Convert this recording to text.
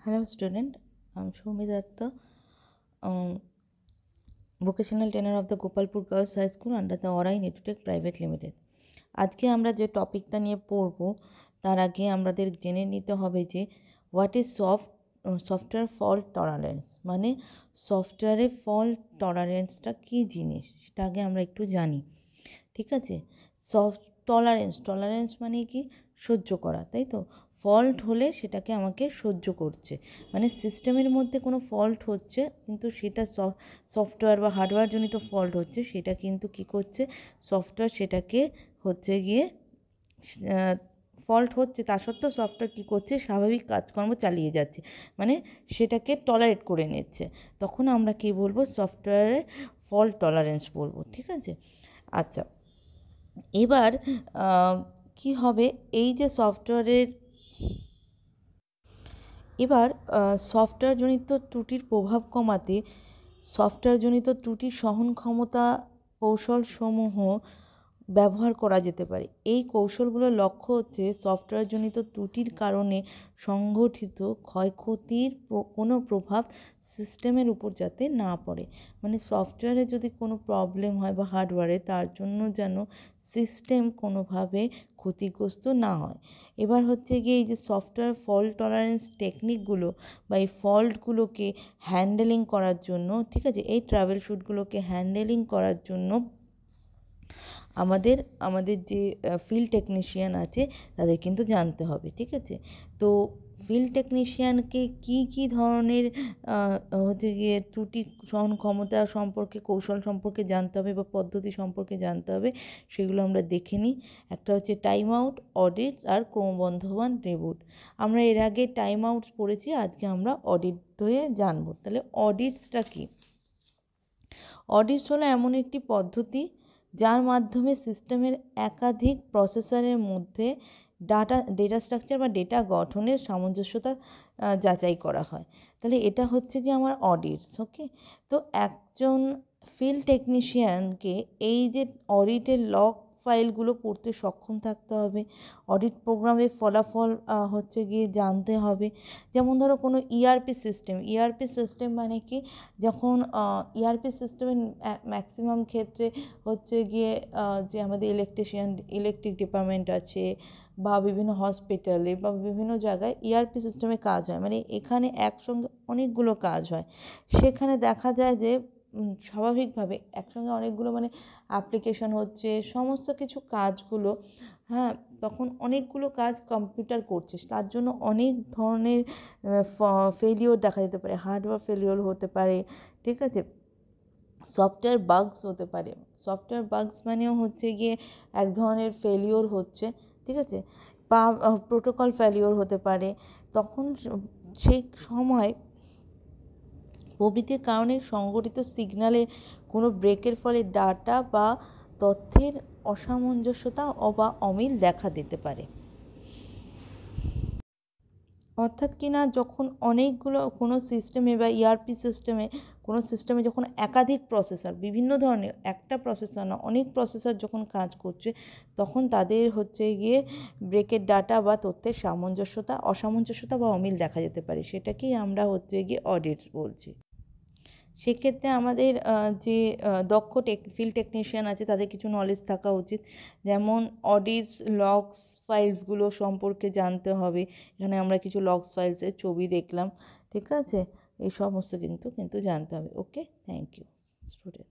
Hello student, I'm Shomi Datta, vocational trainer of the Gopalpur Girls High School under the Orai Netutech Private Limited. আজকে আমরা যে টপিকটা নিয়ে পড়ব তার আগে আমাদের জেনে নিতে হবে যে what is software fault tolerance, মানে সফটওয়্যারে ফল্ট টলারেন্সটা কী জিনিস সেটা আগে আমরা একটু জানি। ঠিক আছে, টলারেন্স মানে কি? সহ্য করা, তাই তো? ফল্ট হলে সেটাকে আমাকে সহ্য করছে, মানে সিস্টেমের মধ্যে কোনো ফল্ট হচ্ছে কিন্তু সেটা সফটওয়্যার বা হার্ডওয়্যার জনিত ফল্ট হচ্ছে, সেটা কিন্তু কি করছে সফটওয়্যার সেটাকে হচ্ছে গিয়ে ফল্ট হচ্ছে তা সত্ত্বেও সফটওয়্যার কী করছে, স্বাভাবিক কাজকর্ম চালিয়ে যাচ্ছে, মানে সেটাকে টলারেট করে নিচ্ছে। তখন আমরা কি বলবো? সফটওয়্যারে ফল্ট টলারেন্স বলবো। ঠিক আছে, আচ্ছা এবার কি হবে, এই যে সফটওয়্যারজনিত ত্রুটির প্রভাব কমাতে সফটওয়্যারজনিত ত্রুটির সহন ক্ষমতা কৌশলসমূহ ব্যবহার করা যেতে পারে। এই কৌশলগুলোর লক্ষ্য হচ্ছে সফটওয়্যারজনিত ত্রুটির কারণে সংঘটিত ক্ষয়ক্ষতির কোনো প্রভাব সিস্টেমের উপর যাতে না পড়ে, মানে সফটওয়্যারে যদি কোনো প্রবলেম হয় বা হার্ডওয়্যারে, তার জন্য যেন সিস্টেম কোনোভাবে ক্ষতিগ্রস্ত না হয়। এবার হচ্ছে গিয়ে এই যে সফটওয়্যার ফল্ট টলারেন্স টেকনিকগুলো বা এই ফল্টগুলোকে হ্যান্ডেলিং করার জন্য, ঠিক আছে, এই ট্রাভেল শ্যুটগুলোকে হ্যান্ডেলিং করার জন্য আমাদের যে ফিল্ড টেকনিশিয়ান আছে তাদের কিন্তু জানতে হবে। ঠিক আছে, তো ফিল্ড টেকনিশিয়ানকে কী ধরনের হচ্ছে গিয়ে ত্রুটি সহন ক্ষমতা সম্পর্কে, কৌশল সম্পর্কে জানতে হবে বা পদ্ধতি সম্পর্কে জানতে হবে, সেগুলো আমরা দেখে নিই। একটা হচ্ছে টাইম আউট, অডিট আর ক্রমবর্ধমান রিবুট। আমরা এর আগে টাইম আউটস পড়েছি, আজকে আমরা অডিট হয়ে জানবো। তাহলে অডিটসটা কী? অডিটস হলো এমন একটি পদ্ধতি যার মাধ্যমে সিস্টেমের একাধিক প্রসেসরের মধ্যে ডেটা স্ট্রাকচার বা ডেটা গঠনের সামঞ্জস্যতা যাচাই করা হয়। তাহলে এটা হচ্ছে কি আমার অডিটস। ওকে, তো একজন ফিল্ড টেকনিশিয়ানকে এই যে অডিটের লগ ফাইলগুলো পড়তে সক্ষম থাকতে হবে, অডিট প্রোগ্রামের ফলাফল হচ্ছে গিয়ে জানতে হবে। যেমন ধরো কোনো ইআরপি সিস্টেম মানে কি, যখন ইআরপি সিস্টেমের ম্যাক্সিমাম ক্ষেত্রে হচ্ছে গিয়ে যে আমাদের ইলেকট্রিক ডিপার্টমেন্ট আছে বা বিভিন্ন হসপিটালে বা বিভিন্ন জায়গায় ইআরপি সিস্টেমে কাজ হয়, মানে এখানে একসঙ্গে অনেকগুলো কাজ হয়। সেখানে দেখা যায় যে স্বাভাবিকভাবে একসঙ্গে অনেকগুলো মানে অ্যাপ্লিকেশন হচ্ছে, সমস্ত কিছু কাজগুলো, হ্যাঁ, তখন অনেকগুলো কাজ কম্পিউটার করছে, তার জন্য অনেক ধরনের ফেলিওর দেখা যেতে পারে, হার্ডওয়্যার ফেলিওর হতে পারে। ঠিক আছে, সফটওয়্যার বাগস হতে পারে। সফটওয়্যার বাগস মানেও হচ্ছে গিয়ে এক ধরনের ফেলিওর হচ্ছে, ঠিক আছে, বা প্রোটোকল ফেলিওর হতে পারে। তখন সেই সময় প্রভৃতির কারণে সংঘটিত সিগন্যালের কোনো ব্রেকের ফলে ডাটা বা তথ্যের অসামঞ্জস্যতা বা অমিল দেখা দিতে পারে। অর্থাৎ কি না, যখন অনেকগুলো কোনো সিস্টেমে বা ইআরপি সিস্টেমে যখন একাধিক প্রসেসর, বিভিন্ন ধরনের, একটা প্রসেসর না অনেক প্রসেসর যখন কাজ করছে, তখন তাদের হচ্ছে গিয়ে ব্রেকের ডাটা বা তথ্যের অসামঞ্জস্যতা বা অমিল দেখা যেতে পারে। সেটাকেই আমরা হচ্ছে গিয়ে অডিটস বলছি। সেক্ষেত্রে আমাদের যে দক্ষ ফিল্ড টেকনিশিয়ান আছে তাদের কিছু নলেজ থাকা উচিত, যেমন অডিটস লগস ফাইলসগুলো সম্পর্কে জানতে হবে। এখানে আমরা কিছু লগস ফাইলসের ছবি দেখলাম, ঠিক আছে, এই সমস্ত কিন্তু জানতে হবে। ওকে, থ্যাংক ইউ স্টুডেন্ট।